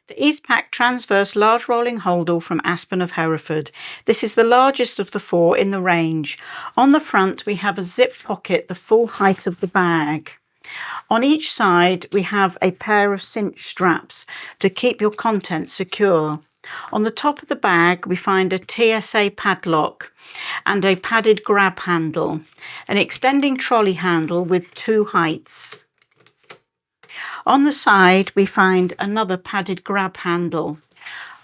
The Eastpak Tranverz large rolling Holdall from Aspen of Hereford. This is the largest of the four in the range. On the front we have a zip pocket the full height of the bag. On each side we have a pair of cinch straps to keep your contents secure. On the top of the bag we find a TSA padlock and a padded grab handle, an extending trolley handle with two heights. On the side we find another padded grab handle.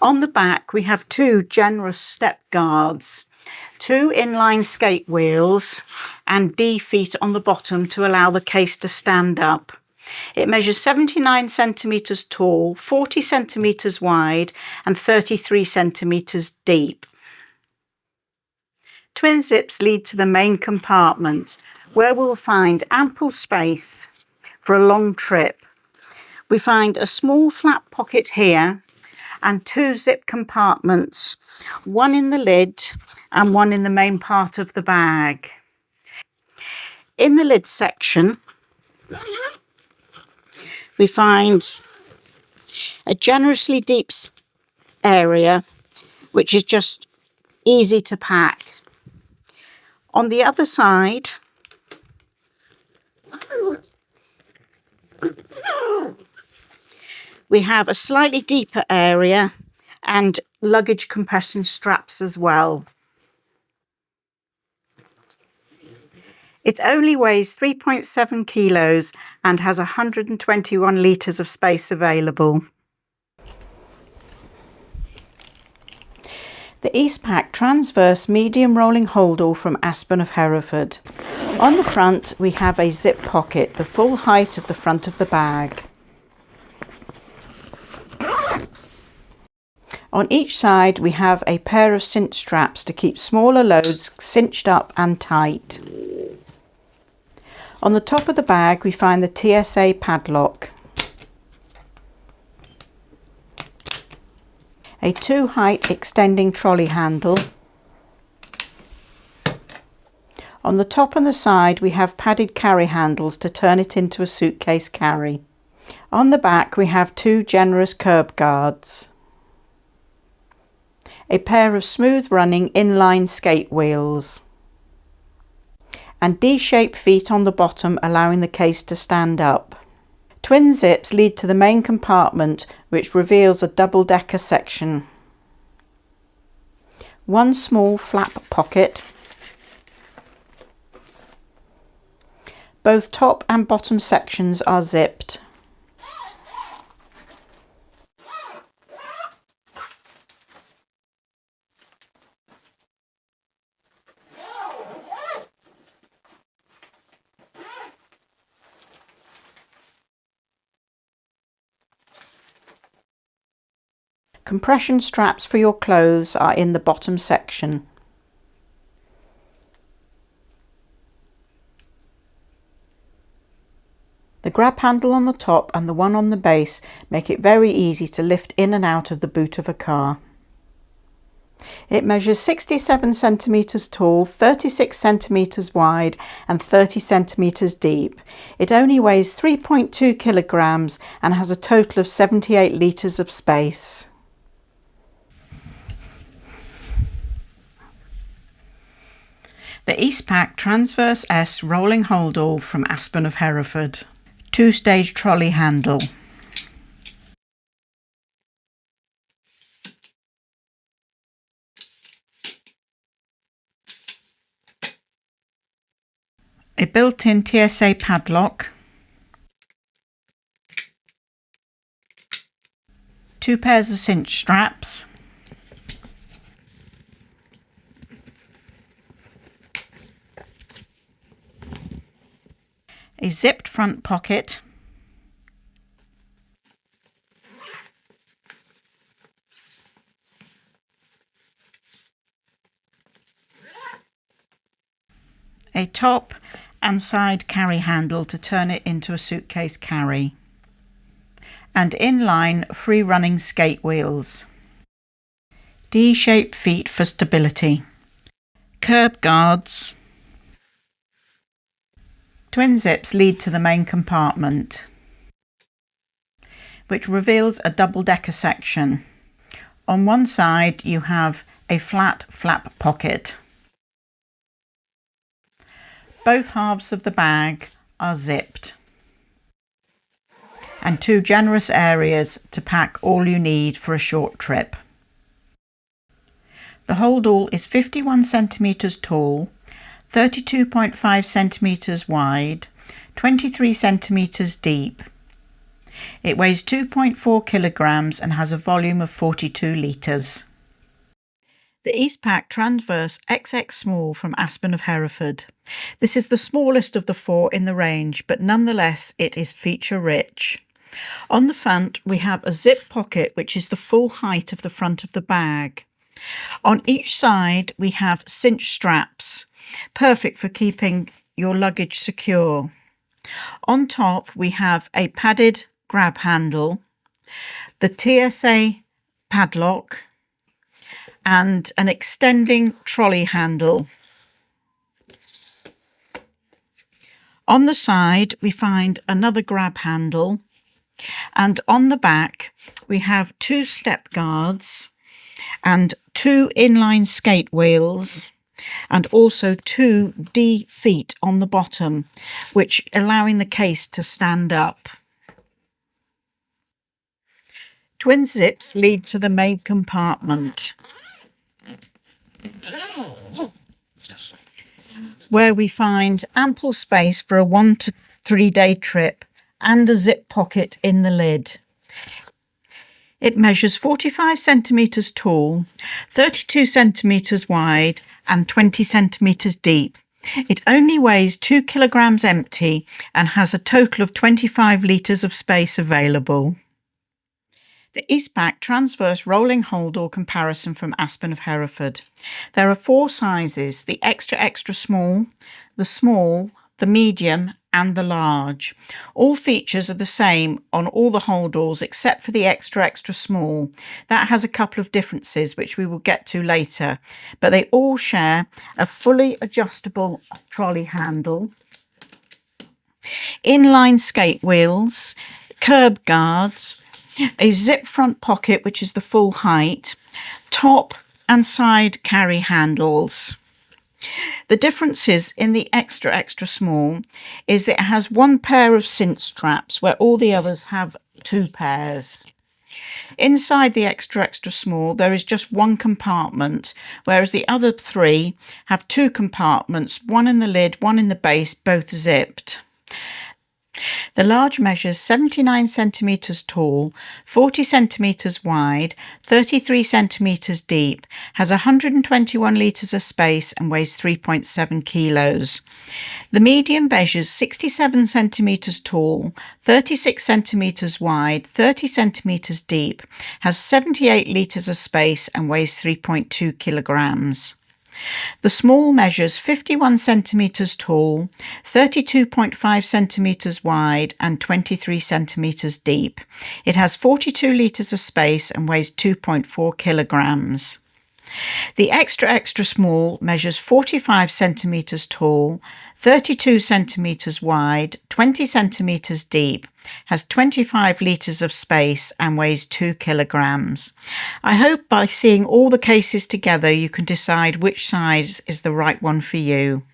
On the back we have two generous step guards, two inline skate wheels and D feet on the bottom to allow the case to stand up. It measures 79 centimetres tall, 40 centimetres wide and 33 centimetres deep. Twin zips lead to the main compartment where we'll find ample space for a long trip. We find a small flap pocket here and two zip compartments, one in the lid and one in the main part of the bag. In the lid section, we find a generously deep area, which is just easy to pack. On the other side, we have a slightly deeper area and luggage compression straps as well. It only weighs 3.7 kilos and has 121 litres of space available. The Eastpak Tranverz medium rolling Holdall from Aspen of Hereford. On the front we have a zip pocket the full height of the front of the bag. On each side we have a pair of cinch straps to keep smaller loads cinched up and tight. On the top of the bag we find the TSA padlock, a two-height extending trolley handle. On the top and the side we have padded carry handles to turn it into a suitcase carry. On the back we have two generous curb guards, a pair of smooth running inline skate wheels and D-shaped feet on the bottom allowing the case to stand up. Twin zips lead to the main compartment which reveals a double-decker section. One small flap pocket. Both top and bottom sections are zipped. Compression straps for your clothes are in the bottom section. The grab handle on the top and the one on the base make it very easy to lift in and out of the boot of a car. It measures 67 centimetres tall, 36 centimetres wide and 30 centimetres deep. It only weighs 3.2 kilograms and has a total of 78 litres of space. The Eastpak Tranverz S rolling Holdall from Aspen of Hereford. Two-stage trolley handle. A built-in TSA padlock. Two pairs of cinch straps. A zipped front pocket, a top and side carry handle to turn it into a suitcase carry, and inline free running skate wheels, D-shaped feet for stability, curb guards. Twin zips lead to the main compartment. which reveals a double-decker section. On one side you have a flat flap pocket. Both halves of the bag are zipped, and two generous areas to pack all you need for a short trip. The Holdall is 51 centimetres tall, 32.5 centimetres wide, 23 centimetres deep. It weighs 2.4 kilograms and has a volume of 42 litres. The Eastpak Tranverz XXSmall from Aspen of Hereford. This is the smallest of the four in the range, but nonetheless it is feature rich. On the front we have a zip pocket which is the full height of the front of the bag. On each side we have cinch straps, perfect for keeping your luggage secure. On top we have a padded grab handle, the TSA padlock, and an extending trolley handle. On the side we find another grab handle, and on the back we have two step guards and two inline skate wheels, and also two D feet on the bottom, which allowing the case to stand up. Twin zips lead to the main compartment, where we find ample space for a 1 to 3 day trip and a zip pocket in the lid. It measures 45 centimetres tall, 32 centimetres wide and 20 centimetres deep. It only weighs 2 kilograms empty and has a total of 25 litres of space available. The Eastpak Tranverz Rolling Holdall comparison from Aspen of Hereford. There are 4 sizes: the extra small, the medium and the large. All features are the same on all the Holdalls except for the extra small. That has a couple of differences which we will get to later, but they all share a fully adjustable trolley handle, inline skate wheels, curb guards, a zip front pocket which is the full height, top and side carry handles. The differences in the extra small is that it has 1 pair of cinch straps where all the others have 2 pairs. Inside the extra small there is just 1 compartment, whereas the other 3 have 2 compartments, 1 in the lid, 1 in the base, both zipped. The large measures 79 centimetres tall, 40 centimetres wide, 33 centimetres deep, has 121 litres of space and weighs 3.7 kilos. The medium measures 67 centimetres tall, 36 centimetres wide, 30 centimetres deep, has 78 litres of space and weighs 3.2 kilograms. The small measures 51 centimetres tall, 32.5 centimetres wide and 23 centimetres deep. It has 42 litres of space and weighs 2.4 kilograms. The extra small measures 45 centimetres tall, 32 centimetres wide, 20 centimetres deep, has 25 litres of space and weighs 2 kilograms. I hope by seeing all the cases together you can decide which size is the right one for you.